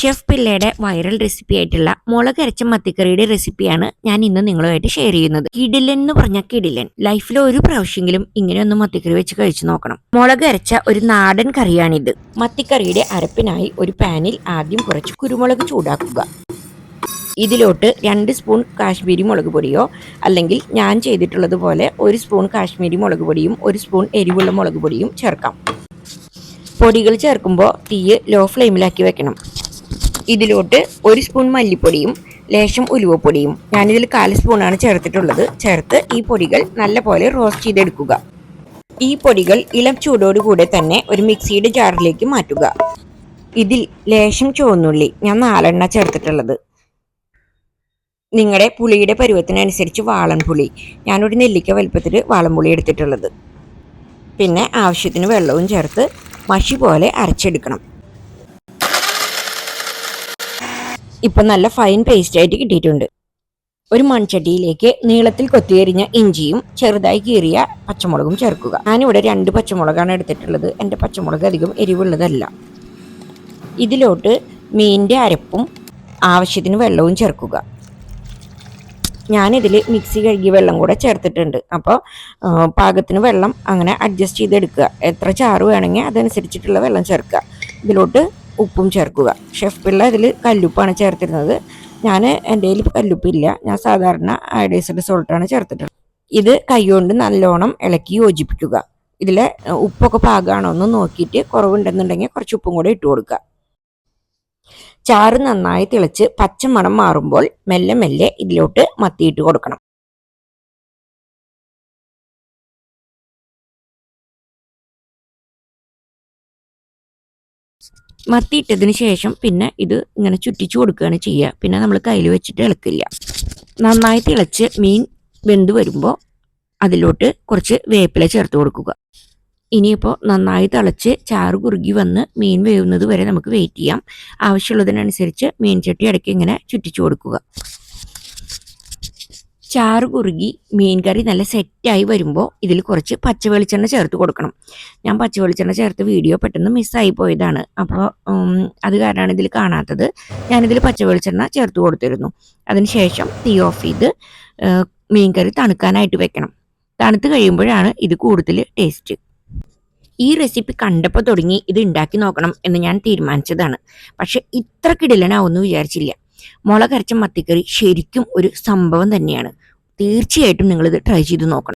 Chef പിള്ളയുടെ viral recipe ആയിട്ടുള്ള മുളക് അരച്ച മത്തിക്കറിയുടെ റെസിപ്പിയാണ് ഞാൻ ഇന്ന് നിങ്ങളുമായിട്ട് ഷെയർ ചെയ്യുന്നത്. കിടിലൻ എന്ന് പറഞ്ഞ കിടിലൻ. ലൈഫിൽ ഒരു പ്രാവശ്യമെങ്കിലും ഇങ്ങനെയൊന്ന് മത്തിക്കറി വെച്ച് കഴിച്ചു നോക്കണം. മുളക് അരച്ച ഒരു നാടൻ കറിയാണിത്. മത്തിക്കറിയുടെ അരപ്പിനായി ഒരു പാനിൽ ആദ്യം കുറച്ച് കുരുമുളക് ചൂടാക്കുക. ഇതിലോട്ട് 2 സ്പൂൺ കാശ്മീരി മുളക് പൊടിയോ അല്ലെങ്കിൽ ഞാൻ ചെയ്തിട്ടുള്ളതുപോലെ 1 സ്പൂൺ കാശ്മീരി മുളക് പൊടിയും 1 സ്പൂൺ എരിവുള്ള മുളക് പൊടിയും ചേർക്കാം. പൊടികൾ ചേർക്കുമ്പോൾ തീ ലോ ഫ്ലെയിമിലാക്കി വെക്കണം. ഇതിലോട്ട് 1 സ്പൂൺ മല്ലിപ്പൊടിയും ലേശം ഉലുവപ്പൊടിയും, ഞാനിതിൽ 1/4 സ്പൂണാണ് ചേർത്തിട്ടുള്ളത്, ചേർത്ത് ഈ പൊടികൾ നല്ലപോലെ റോസ്റ്റ് ചെയ്തെടുക്കുക. ഈ പൊടികൾ ഇളം ചൂടോടുകൂടെ തന്നെ ഒരു മിക്സിയുടെ ജാറിലേക്ക് മാറ്റുക. ഇതിൽ ലേശം ചുവന്നുള്ളി, ഞാൻ 4 എണ്ണ ചേർത്തിട്ടുള്ളത്. നിങ്ങളുടെ പുളിയുടെ പരുവത്തിനനുസരിച്ച് വാളൻപുളി, ഞാനൊരു നെല്ലിക്ക വലുപ്പത്തിൽ വാളൻപുളി എടുത്തിട്ടുള്ളത്. പിന്നെ ആവശ്യത്തിന് വെള്ളവും ചേർത്ത് മഷി പോലെ അരച്ചെടുക്കണം. ഇപ്പം നല്ല ഫൈൻ പേസ്റ്റ് ആയിട്ട് കിട്ടിയിട്ടുണ്ട്. ഒരു മൺചട്ടിയിലേക്ക് നീളത്തിൽ കൊത്തിയരിഞ്ഞ ഇഞ്ചിയും ചെറുതായി കീറിയ പച്ചമുളകും ചേർക്കുക. ഞാനിവിടെ 2 പച്ചമുളകാണ് എടുത്തിട്ടുള്ളത്. എൻ്റെ പച്ചമുളക് അധികം എരിവുള്ളതല്ല. ഇതിലോട്ട് മീനിൻ്റെ അരപ്പും ആവശ്യത്തിന് വെള്ളവും ചേർക്കുക. ഞാനിതിൽ മിക്സി കഴുകിയ വെള്ളം കൂടെ ചേർത്തിട്ടുണ്ട്. അപ്പോൾ പാകത്തിന് വെള്ളം അങ്ങനെ അഡ്ജസ്റ്റ് ചെയ്തെടുക്കുക. എത്ര ചാറ് വേണമെങ്കിൽ അതനുസരിച്ചിട്ടുള്ള വെള്ളം ചേർക്കുക. ഇതിലോട്ട് ഉപ്പും ചേർക്കുക. ഷെഫ് പിള്ള ഇതിൽ കല്ലുപ്പാണ് ചേർത്തിരുന്നത്. എൻ്റെ കയ്യിൽ കല്ലുപ്പില്ല, ഞാൻ സാധാരണ അയോഡൈസ്ഡ് സോൾട്ടാണ് ചേർത്തിട്ടുള്ളത്. ഇത് കൈകൊണ്ട് നല്ലോണം ഇളക്കി യോജിപ്പിക്കുക. ഇതിൽ ഉപ്പൊക്കെ പാകമാണോ എന്ന് നോക്കിയിട്ട് കുറവുണ്ടെന്നുണ്ടെങ്കിൽ കുറച്ച് ഉപ്പും കൂടെ ഇട്ട് കൊടുക്കുക. ചാറ് നന്നായി തിളച്ച് പച്ചമണം മാറുമ്പോൾ മെല്ലെ മെല്ലെ ഇതിലോട്ട് മത്തിയിട്ട് കൊടുക്കണം. മത്തി ഇട്ടതിന് ശേഷം പിന്നെ ഇത് ഇങ്ങനെ ചുറ്റിച്ചു കൊടുക്കുകയാണ് ചെയ്യുക. പിന്നെ നമ്മൾ കയ്യിൽ വെച്ചിട്ട് ഇളക്കില്ല. നന്നായി തിളച്ച് മീൻ വെന്ത് വരുമ്പോൾ അതിലോട്ട് കുറച്ച് വേപ്പില ചേർത്ത് കൊടുക്കുക. ഇനിയിപ്പോൾ നന്നായി തിളച്ച് ചാറ് കുറുകി വന്ന് മീൻ വേവുന്നത് വരെ നമുക്ക് വെയിറ്റ് ചെയ്യാം. ആവശ്യമുള്ളതിനനുസരിച്ച് മീൻ ചട്ടി ഇടയ്ക്ക് ഇങ്ങനെ ചുറ്റിച്ചു കൊടുക്കുക. ചാറ് കുറുകി മീൻ കറി നല്ല സെറ്റായി വരുമ്പോൾ ഇതിൽ കുറച്ച് പച്ച വെളിച്ചെണ്ണ ചേർത്ത് കൊടുക്കണം. ഞാൻ പച്ച വെളിച്ചെണ്ണ ചേർത്ത് വീഡിയോ പെട്ടെന്ന് മിസ്സായി പോയതാണ്. അപ്പോൾ അത് കാരണമാണ് ഇതിൽ കാണാത്തത്. ഞാനിതിൽ പച്ച വെളിച്ചെണ്ണ ചേർത്ത് കൊടുത്തിരുന്നു. അതിനുശേഷം തീ ഓഫ് ചെയ്ത് മീൻ കറി തണുക്കാനായിട്ട് വെക്കണം. തണുത്ത് കഴിയുമ്പോഴാണ് ഇത് കൂടുതൽ ടേസ്റ്റ്. ഈ റെസിപ്പി കണ്ടപ്പോൾ തുടങ്ങി ഇത് ഉണ്ടാക്കി നോക്കണം എന്ന് ഞാൻ തീരുമാനിച്ചതാണ്. പക്ഷെ ഇത്ര കിടിലനാവുമെന്ന് വിചാരിച്ചില്ല. മുളകരച്ച മത്തിക്കറി ശരിക്കും ഒരു സംഭവം തന്നെയാണ്. തീർച്ചയായിട്ടും നിങ്ങളിത് ട്രൈ ചെയ്ത് നോക്കണം.